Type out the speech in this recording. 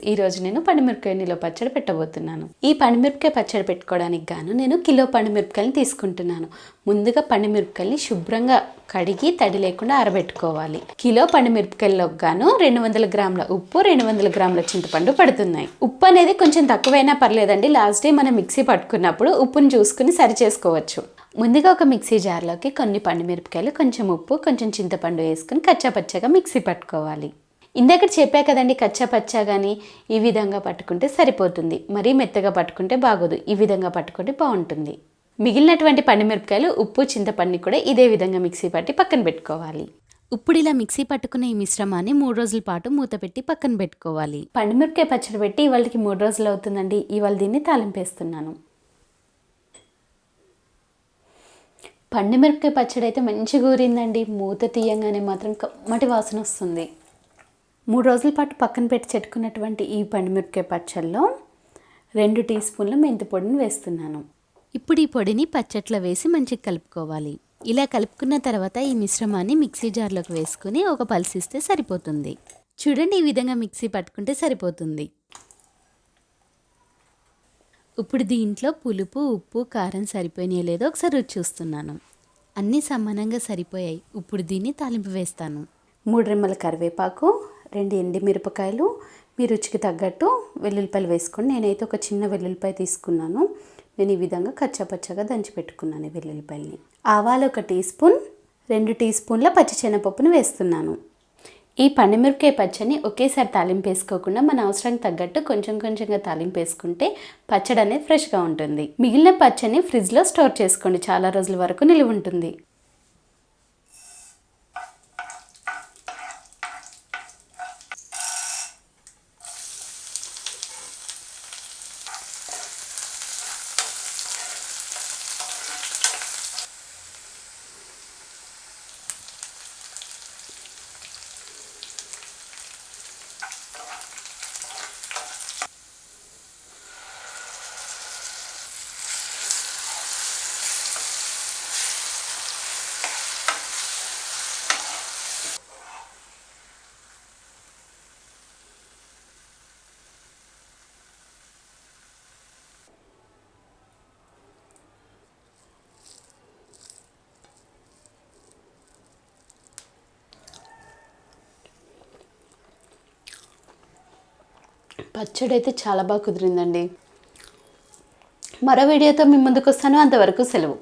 ఈరోజు నేను పండుమిరపకాయ నిల్వ పచ్చడి పెట్టబోతున్నాను. ఈ పండుమిరపకాయ పచ్చడి పెట్టుకోవడానికి గాను నేను కిలో పండుమిరపకాయలు తీసుకుంటున్నాను. ముందుగా పండుమిరపకాయల్ని శుభ్రంగా కడిగి తడి లేకుండా ఆరబెట్టుకోవాలి. కిలో పండుమిరపకాయలకు గాను 200 గ్రాముల ఉప్పు, 200 గ్రాముల చింతపండు పడుతున్నాయి. ఉప్పు అనేది కొంచెం తక్కువైనా పర్లేదండి. లాస్ట్ డే మనం మిక్సీ పట్టుకున్నప్పుడు ఉప్పును చూసుకుని సరి చేసుకోవచ్చు. ముందుగా ఒక మిక్సీ జార్లోకి కొన్ని పండుమిరపకాయలు, కొంచెం ఉప్పు, కొంచెం చింతపండు వేసుకుని కచ్చాపచ్చగా మిక్సీ పట్టుకోవాలి. ఇందాక చెప్పా కదండి, కచ్చాపచ్చా కానీ ఈ విధంగా పట్టుకుంటే సరిపోతుంది. మరీ మెత్తగా పట్టుకుంటే బాగోదు. ఈ విధంగా పట్టుకుంటే బాగుంటుంది. మిగిలినటువంటి పండుమిరపకాయలు, ఉప్పు, చింతపండు కూడా ఇదే విధంగా మిక్సీ పట్టి పక్కన పెట్టుకోవాలి. ఇప్పుడు ఇలా మిక్సీ పట్టుకున్న ఈ మిశ్రమాన్ని 3 రోజుల పాటు మూత పెట్టి పక్కన పెట్టుకోవాలి. పండుమిరపకాయ పచ్చడి పెట్టి ఇవాళకి 3 రోజులు అవుతుందండి. ఇవాళ దీన్ని తాలింపేస్తున్నాను. పండుమిరపకాయ పచ్చడి అయితే మంచిగా ఊరిందండి. మూత తీయంగానే మాత్రం కమ్మటి వాసన వస్తుంది. 3 రోజుల పాటు పక్కన పెట్టి చెట్టుకున్నటువంటి ఈ పండుమిరపకాయ పచ్చడిలో 2 టీ స్పూన్ల మెంతి పొడిని వేస్తున్నాను. ఇప్పుడు ఈ పొడిని పచ్చట్లో వేసి మంచిగా కలుపుకోవాలి. ఇలా కలుపుకున్న తర్వాత ఈ మిశ్రమాన్ని మిక్సీ జార్లోకి వేసుకుని ఒక పల్సిస్తే సరిపోతుంది. చూడండి, ఈ విధంగా మిక్సీ పట్టుకుంటే సరిపోతుంది. ఇప్పుడు దీంట్లో పులుపు, ఉప్పు, కారం సరిపోయినాయో లేదో ఒకసారి రుచి చూస్తున్నాను. అన్నీ సమానంగా సరిపోయాయి. ఇప్పుడు దీన్ని తాలింపు వేస్తాను. 3 రెమ్మల కరివేపాకు, 2 ఎండుమిరపకాయలు, మీ రుచికి తగ్గట్టు వెల్లుల్లిపాయలు వేసుకొని, నేనైతే ఒక చిన్న వెల్లుల్లిపాయ తీసుకున్నాను. నేను ఈ విధంగా కచ్చాపచ్చగా దంచి పెట్టుకున్నాను ఈ వెల్లుల్లిపాయలని. ఆవాలు 1 టీ స్పూన్, 2 టీ స్పూన్ల పచ్చిశనగపప్పును వేస్తున్నాను. ఈ పండుమిరపకాయ పచ్చడిని ఒకేసారి తాలింపు వేసుకోకుండా మన అవసరానికి తగ్గట్టు కొంచెం కొంచెంగా తాలింపు వేసుకుంటే పచ్చడి అనేది ఫ్రెష్గా ఉంటుంది. మిగిలిన పచ్చడిని ఫ్రిడ్జ్లో స్టోర్ చేసుకోండి, చాలా రోజుల వరకు నిలువ ఉంటుంది. పచ్చడి అయితే చాలా బాగా కుదిరిందండి. మరో వీడియోతో మీ ముందుకు వస్తాను. అంతవరకు సెలవు.